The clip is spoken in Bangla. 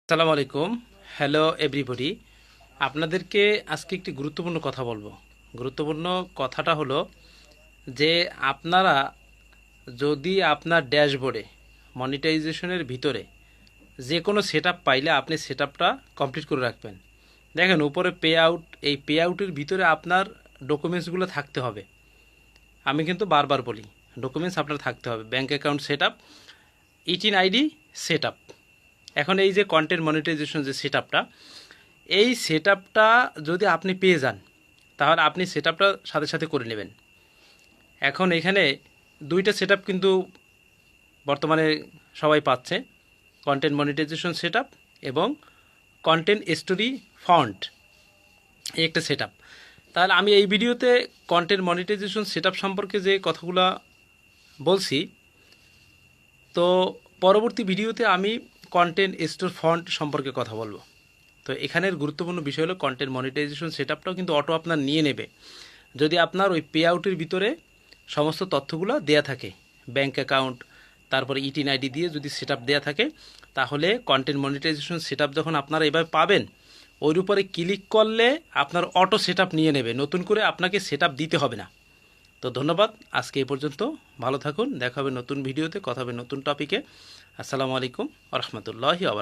আসসালামু আলাইকুম। Hello everybody. আপনাদেরকে আজকে একটি গুরুত্বপূর্ণ কথা বলবো। গুরুত্বপূর্ণ কথাটা হলো যে আপনারা যদি আপনার ড্যাশবোর্ডে মনিটাইজেশনের ভিতরে যে কোনো সেটআপ পাইলে আপনি সেটআপটা কমপ্লিট করে রাখবেন। দেখেন উপরে পে আউট, এই পে আউটের ভিতরে আপনার ডকুমেন্টসগুলো থাকতে হবে। আমি কিন্তু বারবার বলি ডকুমেন্টস আপনার থাকতে হবে। Bank account setup, e-TIN ID setup. এখন এই যে কন্টেন্ট মনিটাইজেশন যে সেটআপটা, এই সেটআপটা যদি আপনি পেয়ে যান তাহলে আপনি সেটআপটা সাথে সাথে করে নেবেন। এখন এখানে দুইটা সেটআপ কিন্তু বর্তমানে সবাই পাচ্ছে, কন্টেন্ট মনিটাইজেশন সেটআপ এবং কন্টেন্ট স্টোরি ফন্ট, এই একটা সেটআপ। তাহলে আমি এই ভিডিওতে কন্টেন্ট মনিটাইজেশন সেটআপ সম্পর্কে যে কথাগুলো বলছি, তো পরবর্তী ভিডিওতে আমি কন্টেন্ট স্টোর ফন্ট সম্পর্কে কথা বলবো। তো এখানের গুরুত্বপূর্ণ বিষয় হলো কন্টেন্ট মনিটাইজেশন সেটআপটাও কিন্তু অটো আপনার নিয়ে নেবে যদি আপনার ওই পে আউটের ভিতরে সমস্ত তথ্যগুলো দেয়া থাকে। ব্যাঙ্ক অ্যাকাউন্ট, তারপরে ইটিন আইডি দিয়ে যদি সেটআপ দেয়া থাকে, তাহলে কন্টেন্ট মনিটাইজেশন সেটআপ যখন আপনারা এভাবে পাবেন, ওর উপরে ক্লিক করলে আপনার অটো সেটআপ নিয়ে নেবে, নতুন করে আপনাকে সেটআপ দিতে হবে না। তো ধন্যবাদ, আজকে এই পর্যন্ত। ভালো থাকুন, দেখা হবে নতুন ভিডিওতে, কথা হবে নতুন টপিকে। আসসালামু আলাইকুম ওয়া রাহমাতুল্লাহি ওয়া বারাকাতুহু।